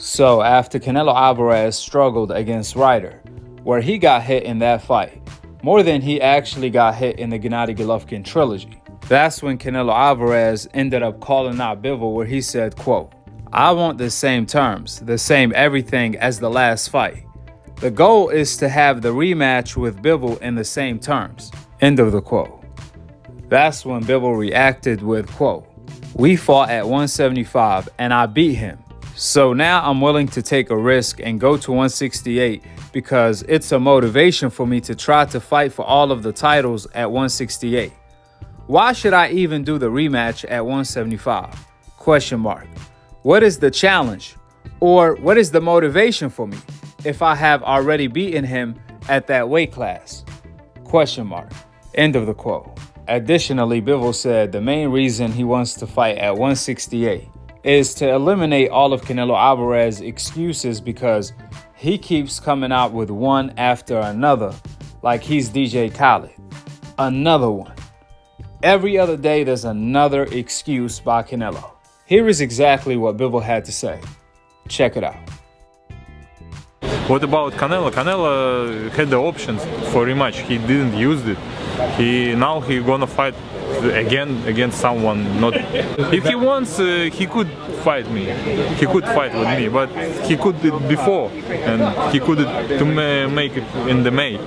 So after Canelo Alvarez struggled against Ryder, where he got hit in that fight, more than he actually got hit in the Gennady Golovkin trilogy, that's when Canelo Alvarez ended up calling out Bivol, where he said, quote, "I want the same terms, the same everything as the last fight. The goal is to have the rematch with Bivol in the same terms." End of the quote. That's when Bivol reacted with, quote, "We fought at 175 and I beat him. So now I'm willing to take a risk and go to 168 because it's a motivation for me to try to fight for all of the titles at 168. Why should I even do the rematch at 175? Question mark. What is the challenge? Or what is the motivation for me if I have already beaten him at that weight class? Question mark." End of the quote. Additionally, Bivol said the main reason he wants to fight at 168 is to eliminate all of Canelo Alvarez's excuses because he keeps coming out with one after another like he's DJ Khaled. Another one. Every other day there's another excuse by Canelo. Here is exactly what Bivol had to say. Check it out. What about Canelo? Canelo had the options for rematch. He didn't use it. Now he gonna fight again against someone. Not if he wants, he could fight me. He could fight with me, but he could do it before, and he could to make it in the May.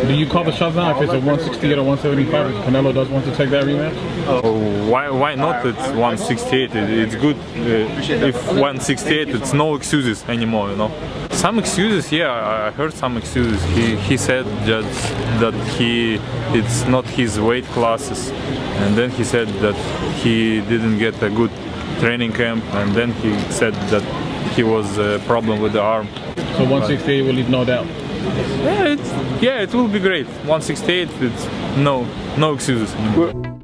Do you call the shots now if it's a 168 or 175? If Canelo does want to take that rematch? Why not? It's 168. It's good. If 168, it's no excuses anymore. You know. Some excuses, yeah, I heard some excuses. He said just that it's not his weight classes, and then he said that he didn't get a good training camp, and then he said that he was a problem with the arm. So 168 will leave no doubt. Yeah, it will be great. 168, it's no excuses anymore.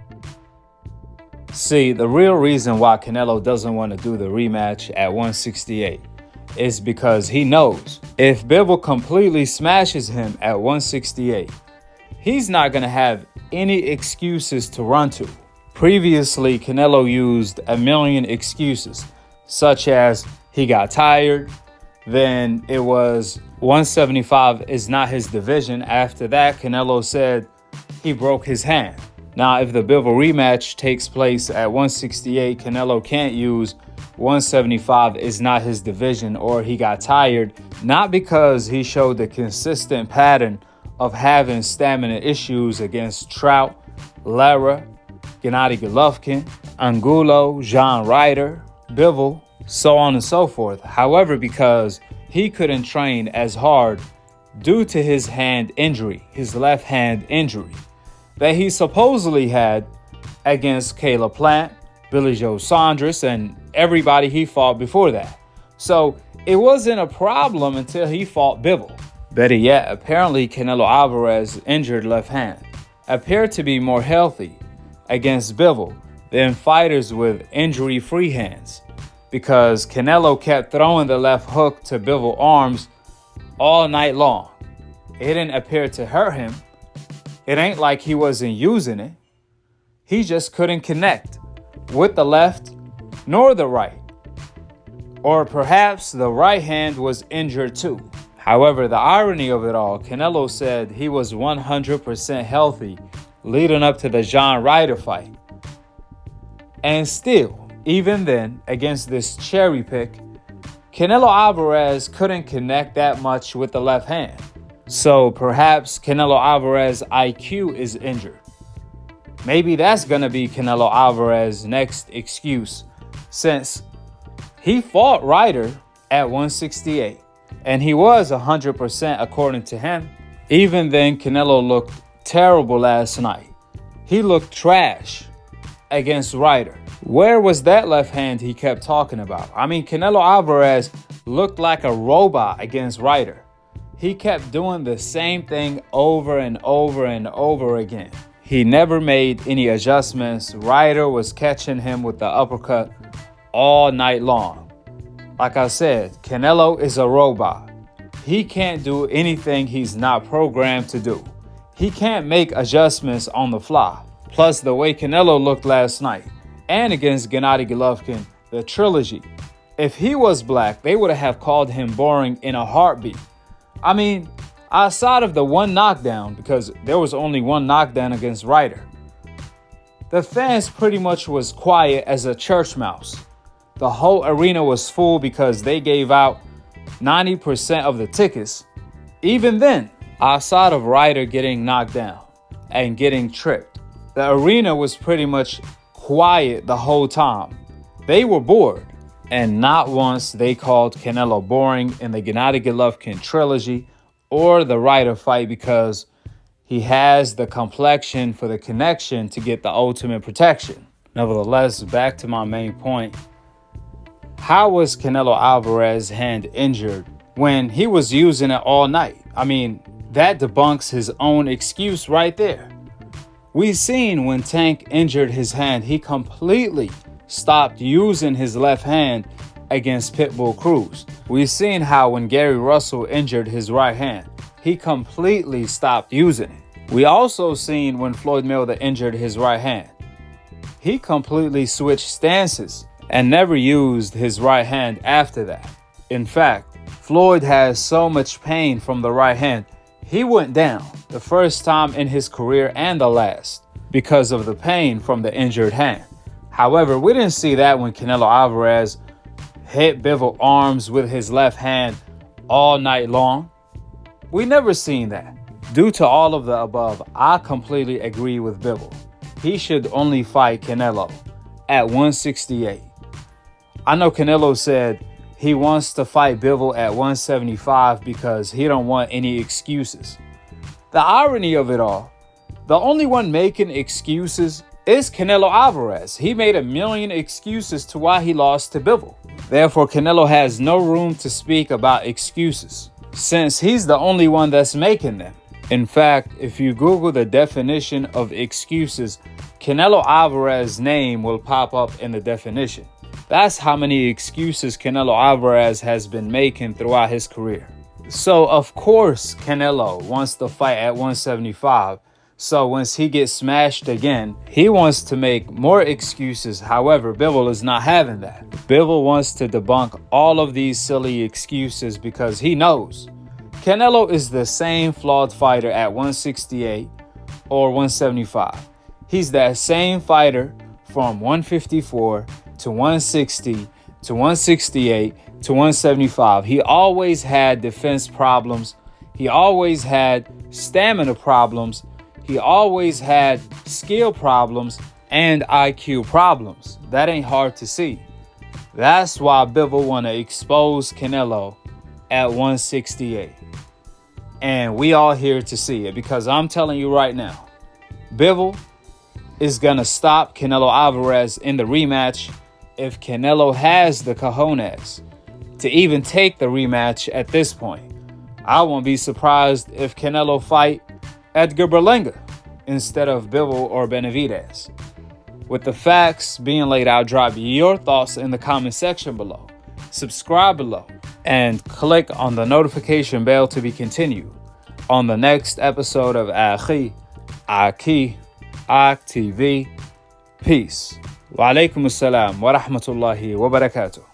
See, the real reason why Canelo doesn't want to do the rematch at 168 is because he knows if Bivol completely smashes him at 168, he's not going to have any excuses to run to. Previously, Canelo used a million excuses, such as he got tired, then it was 175 is not his division. After that, Canelo said he broke his hand. Now, if the Bivol rematch takes place at 168, Canelo can't use 175 is not his division or he got tired, not because he showed the consistent pattern of having stamina issues against Trout, Lara, Gennady Golovkin, Angulo, Ryder, Bivol, so on and so forth. However, because he couldn't train as hard due to his hand injury, his left hand injury, that he supposedly had against Caleb Plant, Billy Joe Saunders, and everybody he fought before that. So it wasn't a problem until he fought Bivol. Better yet, apparently Canelo Alvarez's injured left hand appeared to be more healthy against Bivol than fighters with injury-free hands, because Canelo kept throwing the left hook to Bivol's arms all night long. It didn't appear to hurt him. It ain't like he wasn't using it. He just couldn't connect with the left nor the right. Or perhaps the right hand was injured too. However, the irony of it all, Canelo said he was 100% healthy leading up to the Ryder fight. And still, even then, against this cherry pick, Canelo Alvarez couldn't connect that much with the left hand. So perhaps Canelo Alvarez's IQ is injured. Maybe that's going to be Canelo Alvarez's next excuse, since he fought Ryder at 168, and he was 100% according to him. Even then, Canelo looked terrible last night. He looked trash against Ryder. Where was that left hand he kept talking about? I mean, Canelo Alvarez looked like a robot against Ryder. He kept doing the same thing over and over and over again. He never made any adjustments. Ryder was catching him with the uppercut all night long. Like I said, Canelo is a robot. He can't do anything he's not programmed to do. He can't make adjustments on the fly. Plus, the way Canelo looked last night and against Gennady Golovkin, the trilogy, If he was black, they would have called him boring in a heartbeat. I mean, outside of the one knockdown, because there was only one knockdown against Ryder, the fans pretty much was quiet as a church mouse. The whole arena was full because they gave out 90% of the tickets. Even then, outside of Ryder getting knocked down and getting tripped, the arena was pretty much quiet the whole time. They were bored. And not once they called Canelo boring in the Gennady Golovkin trilogy or the Ryder fight because he has the complexion for the connection to get the ultimate protection. Nevertheless, back to my main point. How was Canelo Alvarez's hand injured when he was using it all night? I mean, that debunks his own excuse right there. We've seen when Tank injured his hand, he completely stopped using his left hand against Pitbull Cruz. We've seen how when Gary Russell injured his right hand, he completely stopped using it. We also seen when Floyd Mayweather injured his right hand, he completely switched stances and never used his right hand after that. In fact, Floyd has so much pain from the right hand, he went down the first time in his career and the last because of the pain from the injured hand. However, we didn't see that when Canelo Alvarez hit Bivol arms with his left hand all night long. We never seen that. Due to all of the above, I completely agree with Bivol. He should only fight Canelo at 168. I know Canelo said he wants to fight Bivol at 175 because he don't want any excuses. The irony of it all, the only one making excuses is Canelo Alvarez. He made a million excuses to why he lost to Bivol. Therefore, Canelo has no room to speak about excuses, since he's the only one that's making them. In fact, if you Google the definition of excuses, Canelo Alvarez's name will pop up in the definition. That's how many excuses Canelo Alvarez has been making throughout his career. So, of course, Canelo wants to fight at 175. So once he gets smashed again, he wants to make more excuses. However, Bivol is not having that. Bivol wants to debunk all of these silly excuses because he knows Canelo is the same flawed fighter at 168 or 175. He's that same fighter from 154 to 160 to 168 to 175. He always had defense problems. He always had stamina problems. He always had skill problems and IQ problems. That ain't hard to see. That's why Bivol want to expose Canelo at 168. And we all here to see it because I'm telling you right now, Bivol is going to stop Canelo Alvarez in the rematch if Canelo has the cojones to even take the rematch at this point. I won't be surprised if Canelo fight Edgar Berlanga instead of Bivol or Benavidez. With the facts being laid out, drop your thoughts in the comment section below. Subscribe below and click on the notification bell to be continued on the next episode of Akhi, Akhi TV. Peace. Wa alaikum assalam wa rahmatullahi wa barakatuh.